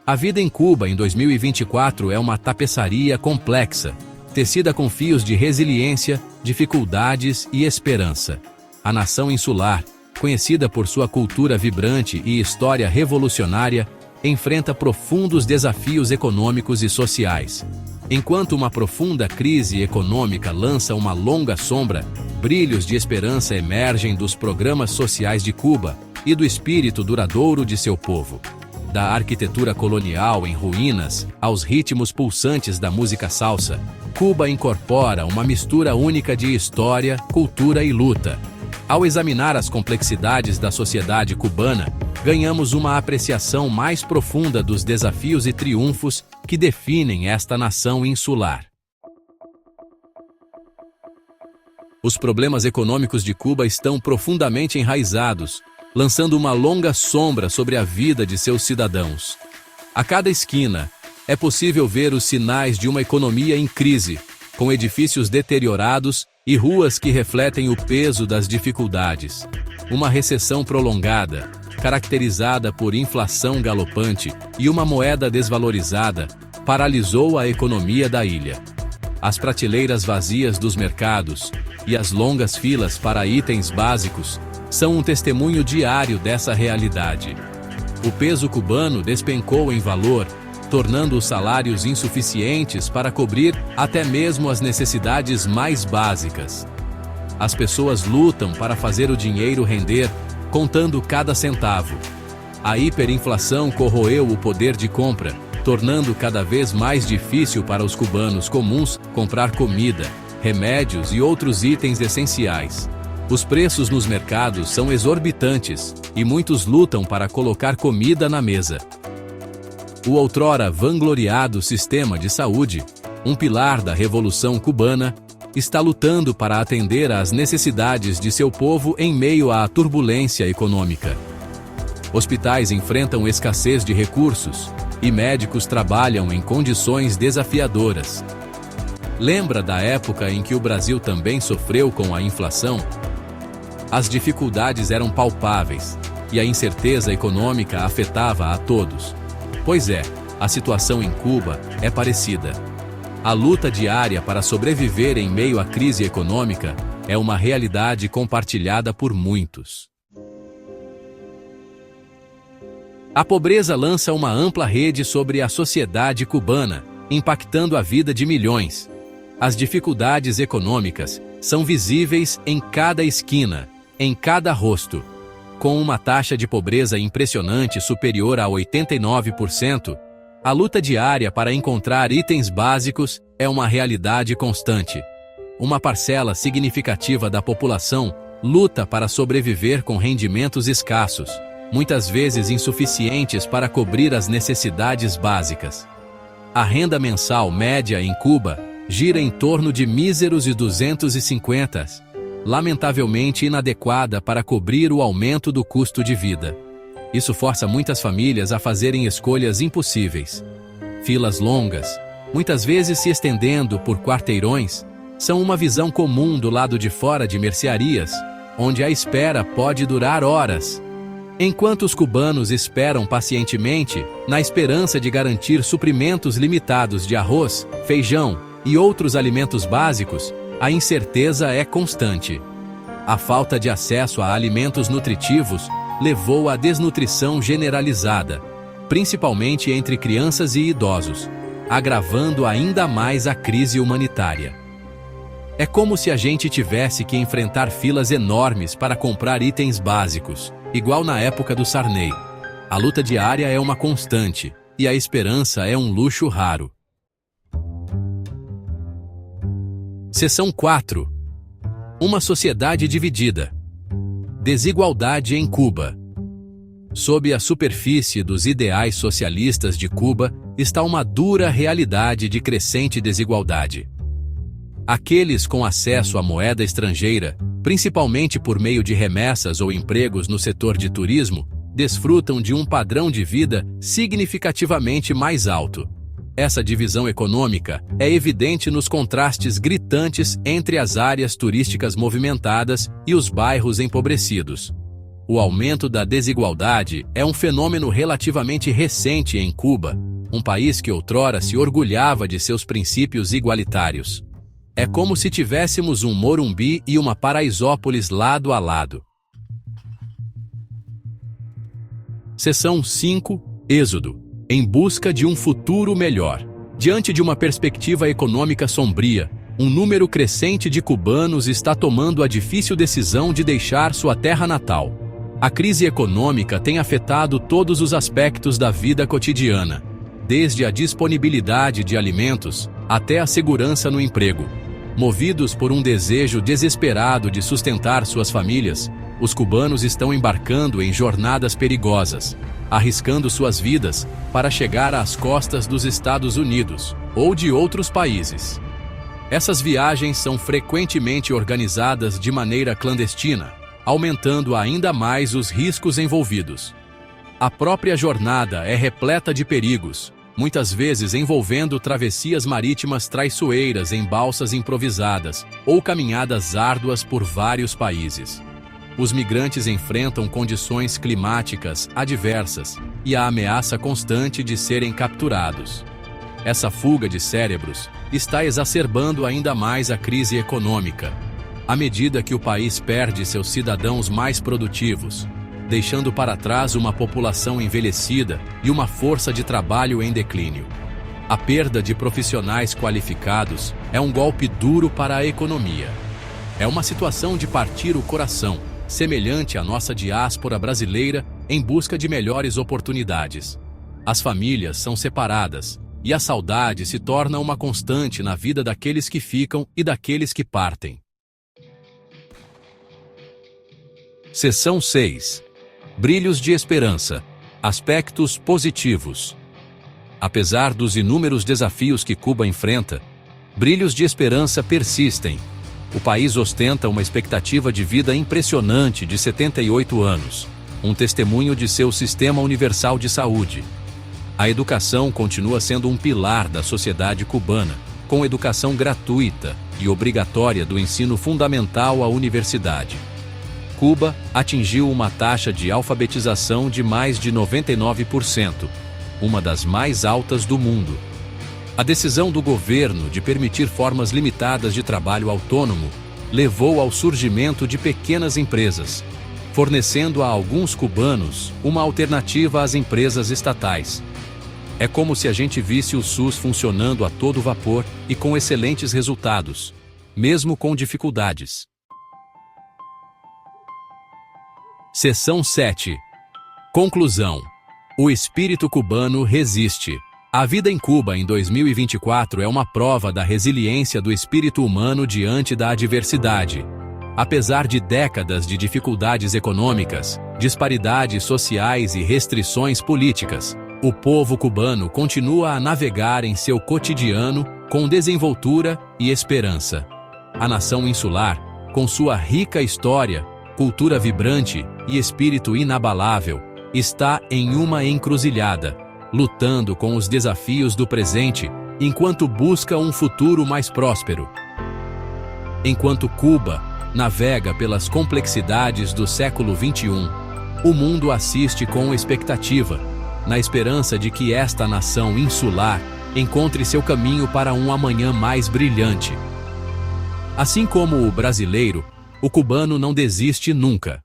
A vida em Cuba em 2024 é uma tapeçaria complexa, tecida com fios de resiliência, dificuldades e esperança. A nação insular, conhecida por sua cultura vibrante e história revolucionária, enfrenta profundos desafios econômicos e sociais. Enquanto uma profunda crise econômica lança uma longa sombra, brilhos de esperança emergem dos programas sociais de Cuba e do espírito duradouro de seu povo. Da arquitetura colonial em ruínas aos ritmos pulsantes da música salsa, Cuba incorpora uma mistura única de história, cultura e luta. Ao examinar as complexidades da sociedade cubana, ganhamos uma apreciação mais profunda dos desafios e triunfos que definem esta nação insular. Os problemas econômicos de Cuba estão profundamente enraizados, lançando uma longa sombra sobre a vida de seus cidadãos. A cada esquina, é possível ver os sinais de uma economia em crise, com edifícios deteriorados e ruas que refletem o peso das dificuldades. Uma recessão prolongada, caracterizada por inflação galopante e uma moeda desvalorizada, paralisou a economia da ilha. As prateleiras vazias dos mercados e as longas filas para itens básicos são um testemunho diário dessa realidade. O peso cubano despencou em valor, tornando os salários insuficientes para cobrir até mesmo as necessidades mais básicas. As pessoas lutam para fazer o dinheiro render, contando cada centavo. A hiperinflação corroeu o poder de compra, tornando cada vez mais difícil para os cubanos comuns comprar comida, remédios e outros itens essenciais. Os preços nos mercados são exorbitantes e muitos lutam para colocar comida na mesa. O outrora vangloriado sistema de saúde, um pilar da Revolução Cubana, está lutando para atender às necessidades de seu povo em meio à turbulência econômica. Hospitais enfrentam escassez de recursos e médicos trabalham em condições desafiadoras. Lembra da época em que o Brasil também sofreu com a inflação? As dificuldades eram palpáveis e a incerteza econômica afetava a todos. Pois é, a situação em Cuba é parecida. A luta diária para sobreviver em meio à crise econômica é uma realidade compartilhada por muitos. A pobreza lança uma ampla rede sobre a sociedade cubana, impactando a vida de milhões. As dificuldades econômicas são visíveis em cada esquina, em cada rosto. Com uma taxa de pobreza impressionante superior a 89%, a luta diária para encontrar itens básicos é uma realidade constante. Uma parcela significativa da população luta para sobreviver com rendimentos escassos, muitas vezes insuficientes para cobrir as necessidades básicas. A renda mensal média em Cuba gira em torno de míseros R$ 250, lamentavelmente inadequada para cobrir o aumento do custo de vida. Isso força muitas famílias a fazerem escolhas impossíveis. Filas longas, muitas vezes se estendendo por quarteirões, são uma visão comum do lado de fora de mercearias, onde a espera pode durar horas. Enquanto os cubanos esperam pacientemente, na esperança de garantir suprimentos limitados de arroz, feijão e outros alimentos básicos, a incerteza é constante. A falta de acesso a alimentos nutritivos levou à desnutrição generalizada, principalmente entre crianças e idosos, agravando ainda mais a crise humanitária. É como se a gente tivesse que enfrentar filas enormes para comprar itens básicos, igual na época do Sarney. A luta diária é uma constante, e a esperança é um luxo raro. Seção 4. Uma sociedade dividida. Desigualdade em Cuba. Sob a superfície dos ideais socialistas de Cuba está uma dura realidade de crescente desigualdade. Aqueles com acesso à moeda estrangeira, principalmente por meio de remessas ou empregos no setor de turismo, desfrutam de um padrão de vida significativamente mais alto. Essa divisão econômica é evidente nos contrastes gritantes entre as áreas turísticas movimentadas e os bairros empobrecidos. O aumento da desigualdade é um fenômeno relativamente recente em Cuba, um país que outrora se orgulhava de seus princípios igualitários. É como se tivéssemos um Morumbi e uma Paraisópolis lado a lado. Seção 5. Êxodo. Em busca de um futuro melhor. Diante de uma perspectiva econômica sombria, um número crescente de cubanos está tomando a difícil decisão de deixar sua terra natal. A crise econômica tem afetado todos os aspectos da vida cotidiana, desde a disponibilidade de alimentos até a segurança no emprego. Movidos por um desejo desesperado de sustentar suas famílias, os cubanos estão embarcando em jornadas perigosas, arriscando suas vidas para chegar às costas dos Estados Unidos ou de outros países. Essas viagens são frequentemente organizadas de maneira clandestina, aumentando ainda mais os riscos envolvidos. A própria jornada é repleta de perigos, muitas vezes envolvendo travessias marítimas traiçoeiras em balsas improvisadas ou caminhadas árduas por vários países. Os migrantes enfrentam condições climáticas adversas e a ameaça constante de serem capturados. Essa fuga de cérebros está exacerbando ainda mais a crise econômica, à medida que o país perde seus cidadãos mais produtivos, deixando para trás uma população envelhecida e uma força de trabalho em declínio. A perda de profissionais qualificados é um golpe duro para a economia. É uma situação de partir o coração, semelhante à nossa diáspora brasileira em busca de melhores oportunidades. As famílias são separadas, e a saudade se torna uma constante na vida daqueles que ficam e daqueles que partem. Seção 6. Brilhos de esperança. Aspectos positivos. Apesar dos inúmeros desafios que Cuba enfrenta, brilhos de esperança persistem. O país ostenta uma expectativa de vida impressionante de 78 anos, um testemunho de seu sistema universal de saúde. A educação continua sendo um pilar da sociedade cubana, com educação gratuita e obrigatória do ensino fundamental à universidade. Cuba atingiu uma taxa de alfabetização de mais de 99%, uma das mais altas do mundo. A decisão do governo de permitir formas limitadas de trabalho autônomo levou ao surgimento de pequenas empresas, fornecendo a alguns cubanos uma alternativa às empresas estatais. É como se a gente visse o SUS funcionando a todo vapor e com excelentes resultados, mesmo com dificuldades. Seção 7. Conclusão. O espírito cubano resiste. A vida em Cuba em 2024 é uma prova da resiliência do espírito humano diante da adversidade. Apesar de décadas de dificuldades econômicas, disparidades sociais e restrições políticas, o povo cubano continua a navegar em seu cotidiano com desenvoltura e esperança. A nação insular, com sua rica história, cultura vibrante e espírito inabalável, está em uma encruzilhada, lutando com os desafios do presente enquanto busca um futuro mais próspero. Enquanto Cuba navega pelas complexidades do século XXI, o mundo assiste com expectativa, na esperança de que esta nação insular encontre seu caminho para um amanhã mais brilhante. Assim como o brasileiro, o cubano não desiste nunca.